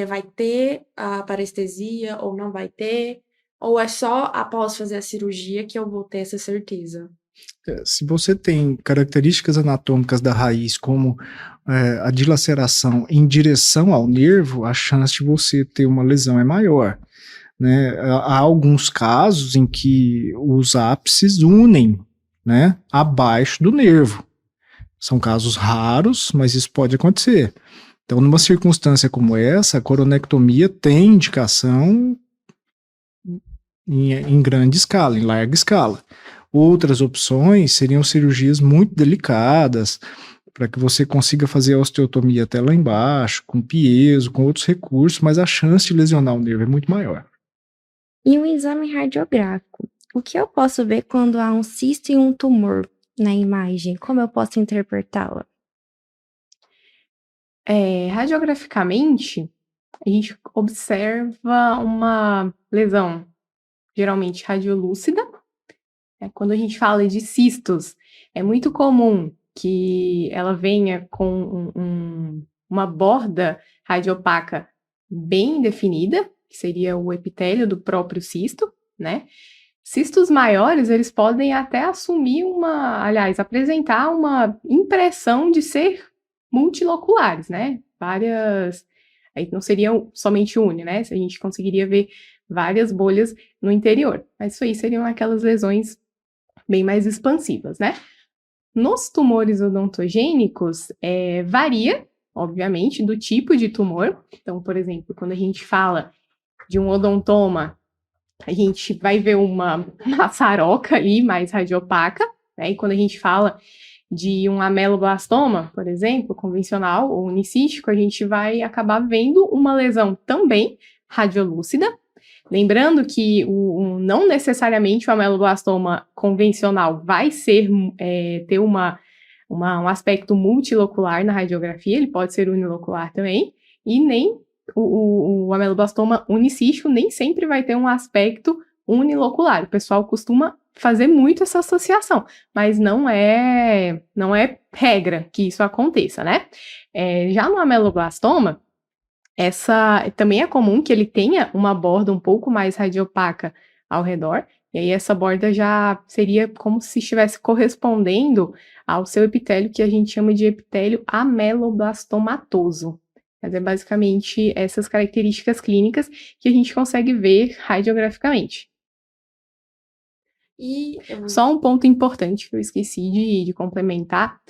vai ter a parestesia ou não vai ter? Ou é só após fazer a cirurgia que eu vou ter essa certeza? Se você tem características anatômicas da raiz, como a dilaceração em direção ao nervo, a chance de você ter uma lesão é maior, né? Há alguns casos em que os ápices unem, né, abaixo do nervo. São casos raros, mas isso pode acontecer. Então, numa circunstância como essa, a coronectomia tem indicação em grande escala, em larga escala. Outras opções seriam cirurgias muito delicadas, para que você consiga fazer a osteotomia até lá embaixo, com piezo, com outros recursos, mas a chance de lesionar o nervo é muito maior. E um exame radiográfico? O que eu posso ver quando há um cisto e um tumor na imagem? Como eu posso interpretá-la? Radiograficamente, a gente observa uma lesão, geralmente radiolúcida. Quando a gente fala de cistos, é muito comum que ela venha com uma borda radiopaca bem definida, que seria o epitélio do próprio cisto, né? Cistos maiores, eles podem até apresentar uma impressão de ser multiloculares, né? Aí não seriam somente une, né? A gente conseguiria ver várias bolhas no interior, mas isso aí seriam aquelas lesões bem mais expansivas, né? Nos tumores odontogênicos, varia, obviamente, do tipo de tumor. Então, por exemplo, quando a gente fala de um odontoma, a gente vai ver uma maçaroca ali mais radiopaca, né? E quando a gente fala de um ameloblastoma, por exemplo, convencional ou unicístico, a gente vai acabar vendo uma lesão também radiolúcida. Lembrando que não necessariamente o ameloblastoma convencional vai ter um aspecto multilocular na radiografia, ele pode ser unilocular também, e nem o ameloblastoma unicístico nem sempre vai ter um aspecto unilocular. O pessoal costuma fazer muito essa associação, mas não é regra que isso aconteça, né? Já no ameloblastoma, também é comum que ele tenha uma borda um pouco mais radiopaca ao redor, e aí essa borda já seria como se estivesse correspondendo ao seu epitélio, que a gente chama de epitélio ameloblastomatoso. Mas é basicamente essas características clínicas que a gente consegue ver radiograficamente. Só um ponto importante que eu esqueci de complementar.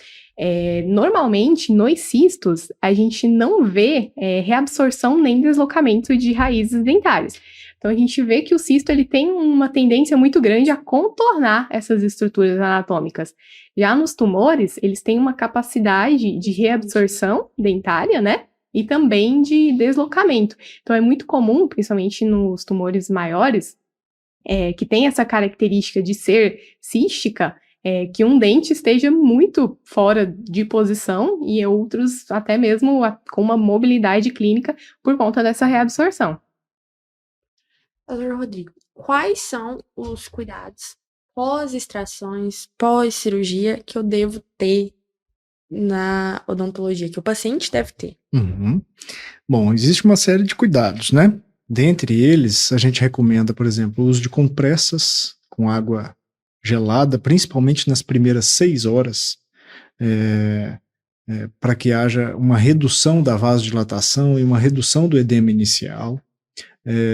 Normalmente, nos cistos, a gente não vê reabsorção nem deslocamento de raízes dentárias. Então, a gente vê que o cisto ele tem uma tendência muito grande a contornar essas estruturas anatômicas. Já nos tumores, eles têm uma capacidade de reabsorção dentária, né? E também de deslocamento. Então, é muito comum, principalmente nos tumores maiores, que tem essa característica de ser cística, que um dente esteja muito fora de posição e outros até mesmo com uma mobilidade clínica por conta dessa reabsorção. Doutor Rodrigo, quais são os cuidados pós-extrações, pós-cirurgia que eu devo ter na odontologia, que o paciente deve ter? Uhum. Bom, existe uma série de cuidados, né? Dentre eles, a gente recomenda, por exemplo, o uso de compressas com água gelada, principalmente nas primeiras 6 horas, para que haja uma redução da vasodilatação e uma redução do edema inicial.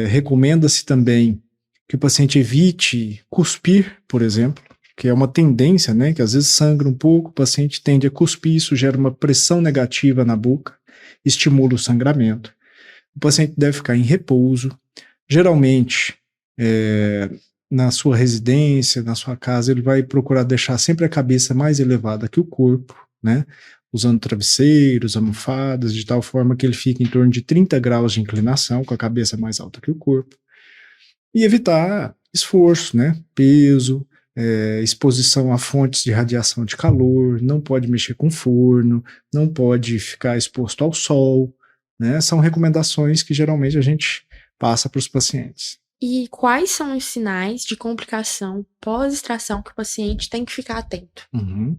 Recomenda-se também que o paciente evite cuspir, por exemplo, que é uma tendência, né, que às vezes sangra um pouco, o paciente tende a cuspir, isso gera uma pressão negativa na boca, estimula o sangramento. O paciente deve ficar em repouso, geralmente na sua residência, na sua casa, ele vai procurar deixar sempre a cabeça mais elevada que o corpo, né, usando travesseiros, almofadas, de tal forma que ele fique em torno de 30 graus de inclinação, com a cabeça mais alta que o corpo, e evitar esforço, né, peso, exposição a fontes de radiação de calor, não pode mexer com forno, não pode ficar exposto ao sol, né, são recomendações que geralmente a gente passa para os pacientes. E quais são os sinais de complicação pós-extração que o paciente tem que ficar atento? Uhum.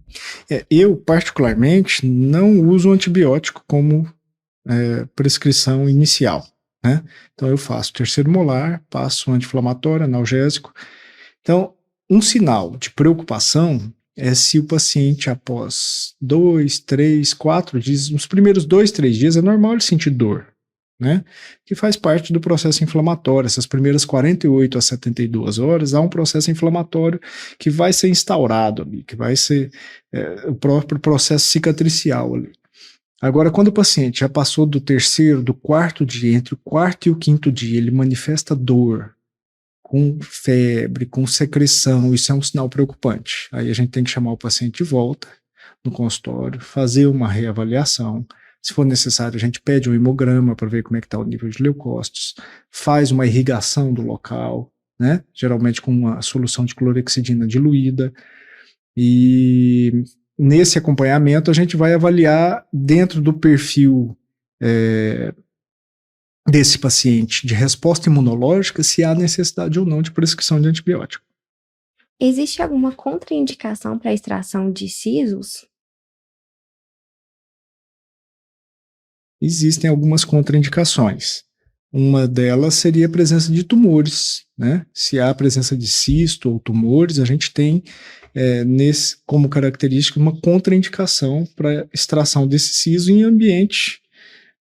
Eu, particularmente, não uso antibiótico como prescrição inicial, né? Então, eu faço terceiro molar, passo anti-inflamatório, analgésico. Então, um sinal de preocupação é se o paciente, após 2, 3, 4 dias, nos primeiros 2, 3 dias, é normal ele sentir dor, né? Que faz parte do processo inflamatório. Essas primeiras 48 a 72 horas há um processo inflamatório que vai ser instaurado ali, que vai ser o próprio processo cicatricial ali. Agora, quando o paciente já passou do terceiro, do quarto dia, entre o quarto e o quinto dia, ele manifesta dor, com febre, com secreção, isso é um sinal preocupante. Aí a gente tem que chamar o paciente de volta no consultório, fazer uma reavaliação. Se for necessário, a gente pede um hemograma para ver como é que está o nível de leucócitos, faz uma irrigação do local, né? Geralmente com uma solução de clorexidina diluída, e nesse acompanhamento a gente vai avaliar dentro do perfil desse paciente de resposta imunológica se há necessidade ou não de prescrição de antibiótico. Existe alguma contraindicação para a extração de sisos? Existem algumas contraindicações. Uma delas seria a presença de tumores, né? Se há presença de cisto ou tumores, a gente tem como característica uma contraindicação para extração desse siso em ambiente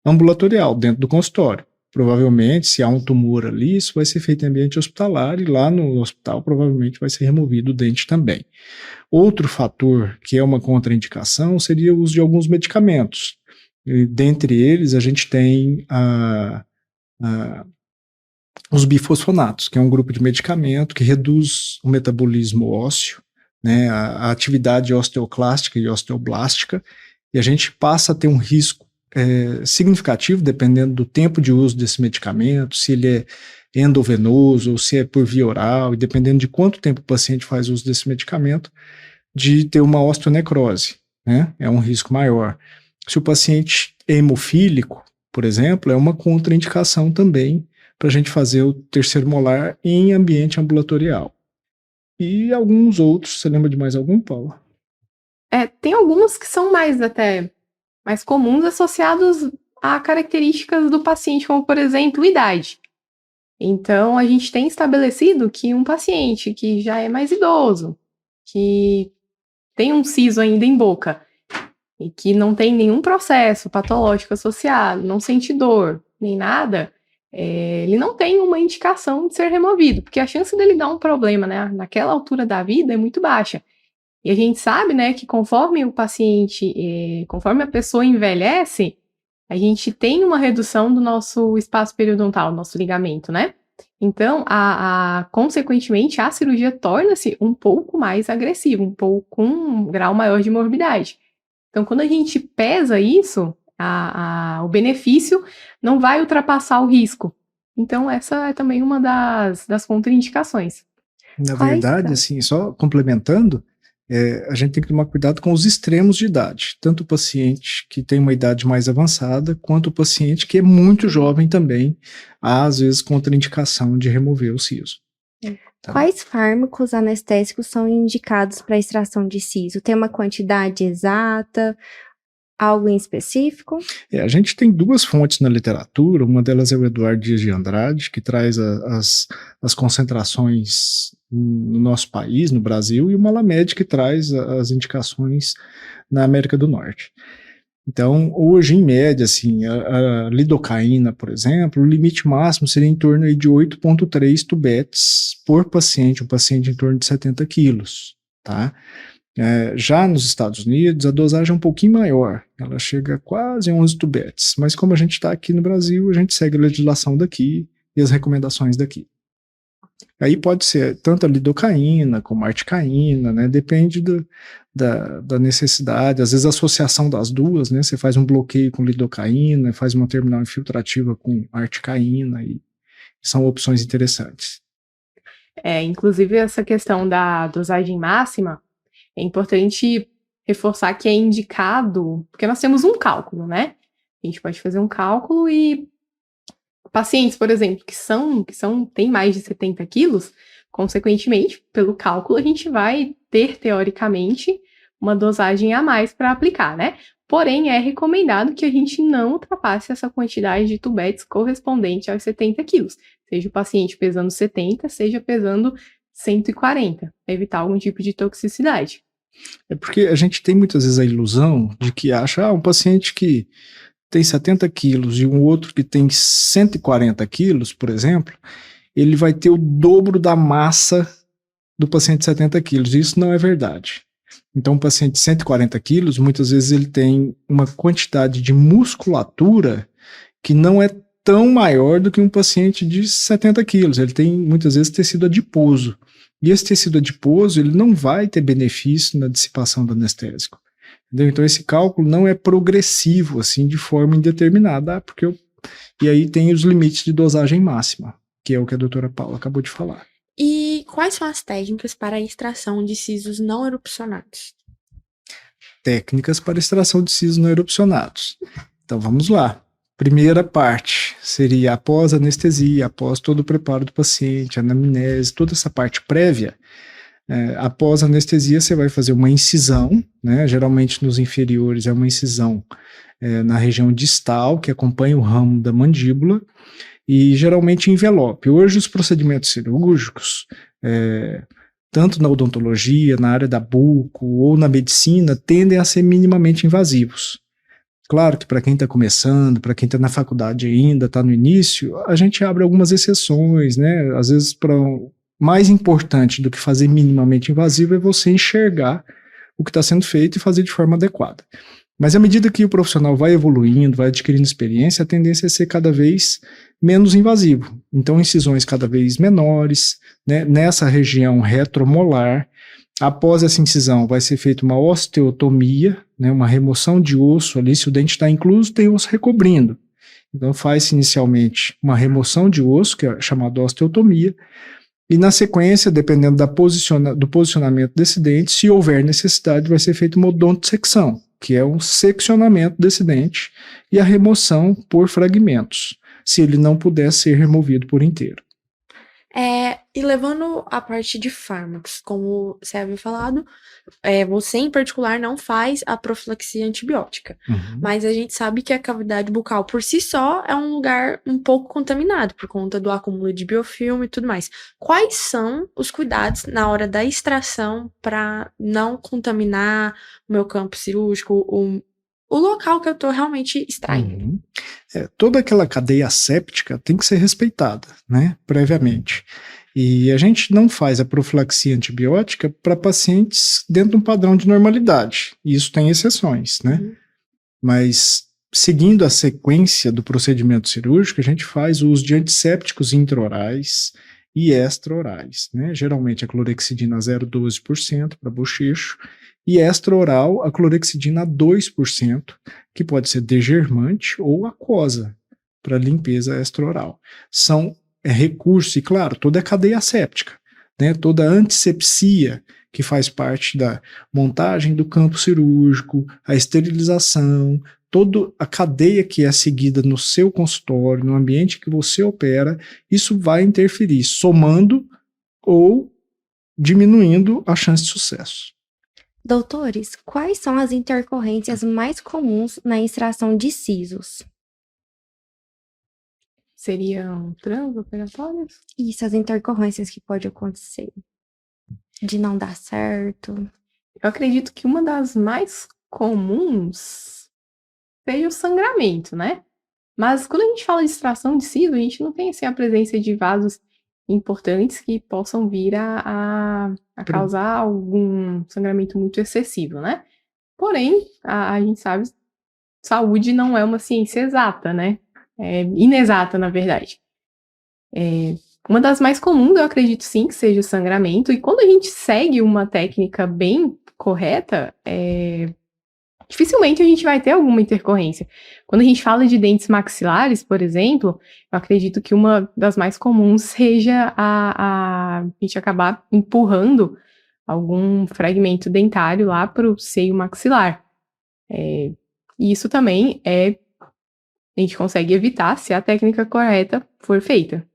ambulatorial, dentro do consultório. Provavelmente, se há um tumor ali, isso vai ser feito em ambiente hospitalar e lá no hospital provavelmente vai ser removido o dente também. Outro fator que é uma contraindicação seria o uso de alguns medicamentos. E, dentre eles, a gente tem os bifosfonatos, que é um grupo de medicamento que reduz o metabolismo ósseo, né, a atividade osteoclástica e osteoblástica, e a gente passa a ter um risco significativo, dependendo do tempo de uso desse medicamento, se ele é endovenoso ou se é por via oral, e dependendo de quanto tempo o paciente faz uso desse medicamento, de ter uma osteonecrose, né, é um risco maior. Se o paciente é hemofílico, por exemplo, é uma contraindicação também para a gente fazer o terceiro molar em ambiente ambulatorial. E alguns outros, você lembra de mais algum, Paula? Tem alguns que são mais comuns associados a características do paciente, como, por exemplo, idade. Então, a gente tem estabelecido que um paciente que já é mais idoso, que tem um siso ainda em boca, e que não tem nenhum processo patológico associado, não sente dor, nem nada, ele não tem uma indicação de ser removido, porque a chance dele dar um problema, né, naquela altura da vida é muito baixa. E a gente sabe, né, que conforme o paciente, conforme a pessoa envelhece, a gente tem uma redução do nosso espaço periodontal, nosso ligamento, né? Então, consequentemente, a cirurgia torna-se um pouco mais agressiva, com um grau maior de morbidade. Então, quando a gente pesa isso, o benefício não vai ultrapassar o risco. Então, essa é também uma das contraindicações. Na verdade, assim, só complementando, a gente tem que tomar cuidado com os extremos de idade, tanto o paciente que tem uma idade mais avançada, quanto o paciente que é muito jovem também, há às vezes contraindicação de remover o siso. Tá? Quais fármacos anestésicos são indicados para extração de siso? Tem uma quantidade exata? Algo em específico? A gente tem duas fontes na literatura, uma delas é o Eduardo Dias de Andrade, que traz as concentrações no nosso país, no Brasil, e o Malamed, que traz as indicações na América do Norte. Então, hoje, em média, assim, a lidocaína, por exemplo, o limite máximo seria em torno aí de 8,3 tubetes por paciente, um paciente em torno de 70 quilos, tá? Já nos Estados Unidos, a dosagem é um pouquinho maior, ela chega a quase 11 tubetes, mas como a gente está aqui no Brasil, a gente segue a legislação daqui e as recomendações daqui. Aí pode ser tanto a lidocaína como a articaína, né? Depende da necessidade, às vezes a associação das duas, né? Você faz um bloqueio com lidocaína, faz uma terminal infiltrativa com articaína, e são opções interessantes. Inclusive essa questão da dosagem máxima, é importante reforçar que é indicado, porque nós temos um cálculo, né? A gente pode fazer um cálculo e pacientes, por exemplo, que têm mais de 70 quilos, consequentemente, pelo cálculo, a gente vai ter, teoricamente, uma dosagem a mais para aplicar, né? Porém, é recomendado que a gente não ultrapasse essa quantidade de tubetes correspondente aos 70 quilos. Seja o paciente pesando 70, seja pesando 140, para evitar algum tipo de toxicidade. É porque a gente tem muitas vezes a ilusão de que acha, um paciente que tem 70 quilos e um outro que tem 140 quilos, por exemplo, ele vai ter o dobro da massa do paciente de 70 quilos. Isso não é verdade. Então, um paciente de 140 quilos, muitas vezes ele tem uma quantidade de musculatura que não é tão maior do que um paciente de 70 quilos. Ele tem, muitas vezes, tecido adiposo. E esse tecido adiposo, ele não vai ter benefício na dissipação do anestésico. Entendeu? Então, esse cálculo não é progressivo, assim, de forma indeterminada, e aí tem os limites de dosagem máxima, que é o que a doutora Paula acabou de falar. E quais são as técnicas para a extração de sisos não erupcionados? Técnicas para extração de sisos não erupcionados. Então, vamos lá. Primeira parte seria após a anestesia, após todo o preparo do paciente, anamnese, toda essa parte prévia. Após a anestesia, você vai fazer uma incisão, né? Geralmente nos inferiores é uma incisão na região distal, que acompanha o ramo da mandíbula, e geralmente envelope. Hoje os procedimentos cirúrgicos, tanto na odontologia, na área da buco ou na medicina, tendem a ser minimamente invasivos. Claro que para quem está começando, para quem está na faculdade ainda, está no início, a gente abre algumas exceções, né? Às vezes, mais importante do que fazer minimamente invasivo é você enxergar o que está sendo feito e fazer de forma adequada. Mas à medida que o profissional vai evoluindo, vai adquirindo experiência, a tendência é ser cada vez menos invasivo. Então, incisões cada vez menores, né, nessa região retromolar. Após essa incisão, vai ser feita uma osteotomia, né, uma remoção de osso ali. Se o dente está incluso, tem osso recobrindo. Então, faz-se inicialmente uma remoção de osso, que é chamada osteotomia, e na sequência, dependendo do posicionamento desse dente, se houver necessidade, vai ser feita uma odontosecção, que é um seccionamento desse dente e a remoção por fragmentos, se ele não puder ser removido por inteiro. E levando a parte de fármacos, como você havia falado, você em particular não faz a profilaxia antibiótica, mas a gente sabe que a cavidade bucal por si só é um lugar um pouco contaminado por conta do acúmulo de biofilme e tudo mais. Quais são os cuidados na hora da extração para não contaminar o meu campo cirúrgico, o local que eu estou realmente extraindo? Toda aquela cadeia séptica tem que ser respeitada, né, previamente. E a gente não faz a profilaxia antibiótica para pacientes dentro de um padrão de normalidade. E isso tem exceções, né? Mas, seguindo a sequência do procedimento cirúrgico, a gente faz o uso de antissépticos intraorais e extraorais, né? Geralmente a clorexidina 0,12% para bochecho, e extraoral a clorexidina 2%, que pode ser degermante ou aquosa, para limpeza extraoral. São recursos, e claro, toda a cadeia séptica, né, toda a antissepsia, que faz parte da montagem do campo cirúrgico, a esterilização, toda a cadeia que é seguida no seu consultório, no ambiente que você opera, isso vai interferir, somando ou diminuindo a chance de sucesso. Doutores, quais são as intercorrências mais comuns na extração de sisos? Seriam transoperatórios? Isso, as intercorrências que podem acontecer. de não dar certo? Eu acredito que uma das mais comuns seja o sangramento, né? Mas quando a gente fala de extração de siso, a gente não tem assim, a presença de vasos importantes que possam vir a causar algum sangramento muito excessivo, né? Porém, a gente sabe, saúde não é uma ciência exata, né? É inexata, na verdade. Uma das mais comuns, eu acredito sim, que seja o sangramento. E quando a gente segue uma técnica bem correta, dificilmente a gente vai ter alguma intercorrência. Quando a gente fala de dentes maxilares, por exemplo, eu acredito que uma das mais comuns seja a gente acabar empurrando algum fragmento dentário lá para o seio maxilar. E isso também a gente consegue evitar se a técnica correta for feita.